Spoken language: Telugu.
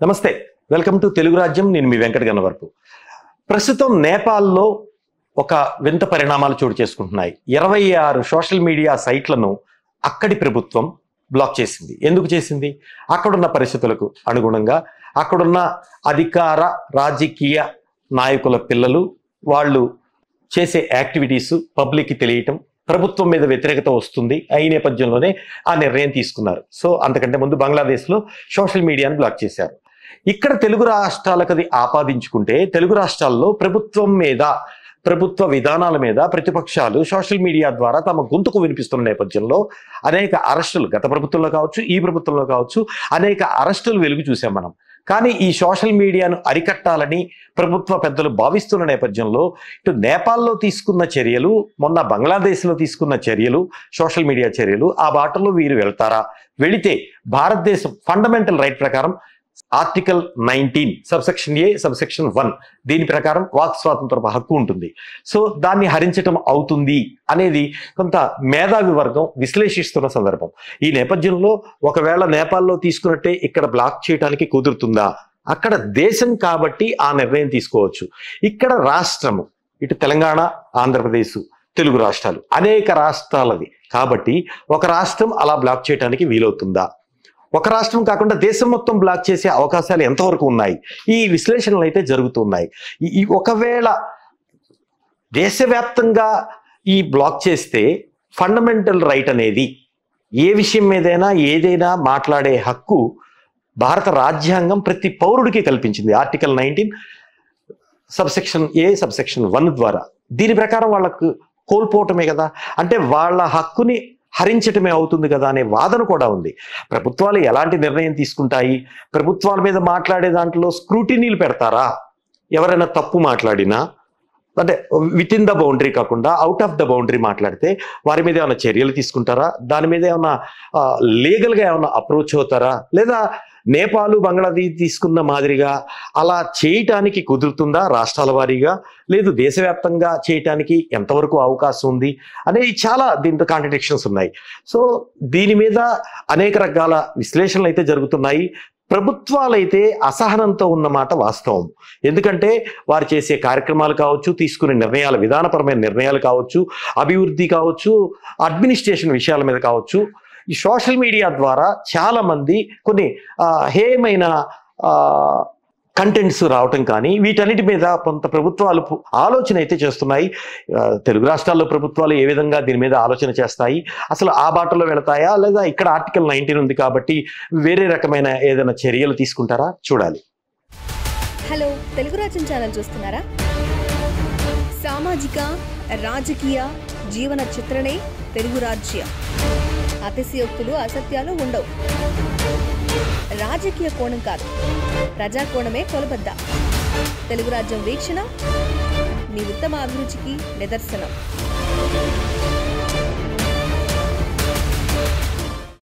నమస్తే, వెల్కమ్ టు తెలుగు రాజ్యం. నేను మీ వెంకట గన్నవరపు. ప్రస్తుతం నేపాల్లో ఒక వింత పరిణామాలు చోటు చేసుకుంటున్నాయి. 26 సోషల్ మీడియా సైట్లను అక్కడి ప్రభుత్వం బ్లాక్ చేసింది. ఎందుకు చేసింది? అక్కడున్న పరిస్థితులకు అనుగుణంగా అక్కడున్న అధికార రాజకీయ నాయకుల పిల్లలు వాళ్ళు చేసే యాక్టివిటీస్ పబ్లిక్కి తెలియటం, ప్రభుత్వం మీద వ్యతిరేకత వస్తుంది. ఈ నేపథ్యంలోనే ఆ నిర్ణయం తీసుకున్నారు. సో అంతకంటే ముందు బంగ్లాదేశ్లో సోషల్ మీడియాను బ్లాక్ చేశారు. ఇక్కడ తెలుగు రాష్ట్రాలకు అది ఆపాదించుకుంటే, తెలుగు రాష్ట్రాల్లో ప్రభుత్వం మీద, ప్రభుత్వ విధానాల మీద ప్రతిపక్షాలు సోషల్ మీడియా ద్వారా తమ గొంతుకు వినిపిస్తున్న నేపథ్యంలో అనేక అరెస్టులు, గత ప్రభుత్వంలో కావచ్చు, ఈ ప్రభుత్వంలో కావచ్చు, అనేక అరెస్టులు వెలుగు చూసాం మనం. కానీ ఈ సోషల్ మీడియాను అరికట్టాలని ప్రభుత్వ పెద్దలు భావిస్తున్న నేపథ్యంలో ఇటు నేపాల్లో తీసుకున్న చర్యలు, మొన్న బంగ్లాదేశ్లో తీసుకున్న చర్యలు, సోషల్ మీడియా చర్యలు, ఆ బాటలో వీరు వెళ్తారా? వెళితే భారతదేశం ఫండమెంటల్ రైట్ ప్రకారం ఆర్టికల్ 19 సబ్సెక్షన్ ఏ సబ్సెక్షన్ 1 దీని ప్రకారం వాక్ స్వాతంత్రపు హక్కు ఉంటుంది. సో దాన్ని హరించటం అవుతుంది అనేది కొంత మేధావి వర్గం విశ్లేషిస్తున్న సందర్భం. ఈ నేపథ్యంలో ఒకవేళ నేపాల్లో తీసుకున్నట్టే ఇక్కడ బ్లాక్ చేయడానికి కుదురుతుందా? అక్కడ దేశం కాబట్టి ఆ నిర్ణయం తీసుకోవచ్చు. ఇక్కడ రాష్ట్రము, ఇటు తెలంగాణ, ఆంధ్రప్రదేశ్, తెలుగు రాష్ట్రాలు, అనేక రాష్ట్రాలది కాబట్టి ఒక రాష్ట్రం అలా బ్లాక్ చేయడానికి వీలవుతుందా? ఒక రాష్ట్రం కాకుండా దేశం మొత్తం బ్లాక్ చేసే అవకాశాలు ఎంతవరకు ఉన్నాయి? ఈ విశ్లేషణలు అయితే జరుగుతున్నాయి. ఈ ఒకవేళ దేశవ్యాప్తంగా ఈ బ్లాక్ చేస్తే ఫండమెంటల్ రైట్ అనేది, ఏ విషయం మీదైనా ఏదైనా మాట్లాడే హక్కు భారత రాజ్యాంగం ప్రతి పౌరుడికి కల్పించింది. ఆర్టికల్ 19 సబ్సెక్షన్ ఏ సబ్సెక్షన్ 1 ద్వారా. దీని ప్రకారం వాళ్ళకు కోల్పోవటమే కదా, అంటే వాళ్ళ హక్కుని హరించటమే అవుతుంది కదా అనే వాదన కూడా ఉంది. ప్రభుత్వాలు ఎలాంటి నిర్ణయం తీసుకుంటాయి? ప్రభుత్వాల మీద మాట్లాడే దాంట్లో స్క్రూటినీలు పెడతారా? ఎవరైనా తప్పు మాట్లాడినా, అంటే విత్ ఇన్ ద బౌండరీ కాకుండా అవుట్ ఆఫ్ ద బౌండరీ మాట్లాడితే వారి మీద ఏమైనా చర్యలు తీసుకుంటారా? దాని మీద ఏమైనా లీగల్గా ఏమైనా అప్రోచ్ అవుతారా? లేదా నేపాల్, బంగ్లాదేశ్ తీసుకున్న మాదిరిగా అలా చేయటానికి కుదురుతుందా రాష్ట్రాల వారీగా? లేదు దేశవ్యాప్తంగా చేయటానికి ఎంతవరకు అవకాశం ఉంది అనేది చాలా దీంట్లో కాంట్రడిక్షన్స్ ఉన్నాయి. సో దీని మీద అనేక రకాల విశ్లేషణలు అయితే జరుగుతున్నాయి. ప్రభుత్వాలైతే అసహనంతో ఉన్నమాట వాస్తవం. ఎందుకంటే వారు చేసే కార్యక్రమాలు కావచ్చు, తీసుకునే నిర్ణయాలు, విధానపరమైన నిర్ణయాలు కావచ్చు, అభివృద్ధి కావచ్చు, అడ్మినిస్ట్రేషన్ విషయాల మీద కావచ్చు, ఈ సోషల్ మీడియా ద్వారా చాలా మంది కొన్ని హేయమైన కంటెంట్స్ రావటం కానీ వీటన్నిటి మీద కొంత ప్రభుత్వాలు ఆలోచన అయితే చేస్తున్నాయి. తెలుగు రాష్ట్రాల్లో ప్రభుత్వాలు ఏ విధంగా దీని మీద ఆలోచన చేస్తాయి? అసలు ఆ బాటలో వెళతాయా? లేదా ఇక్కడ ఆర్టికల్ 19 ఉంది కాబట్టి వేరే రకమైన ఏదైనా చర్యలు తీసుకుంటారా? చూడాలి. హలో, తెలుగు రాజ్యం ఛానల్ చూస్తున్నారా? సామాజిక, రాజకీయ, జీవన చిత్రణే తెలుగు రాజ్యం. అతిశయోక్తులు, అసత్యాలు ఉండవు. రాజకీయ కోణం కాదు, ప్రజా కోణమే కొలబద్ద. తెలుగు రాజ్యం వీక్షణ మీ ఉత్తమ అభిరుచికి నిదర్శనం.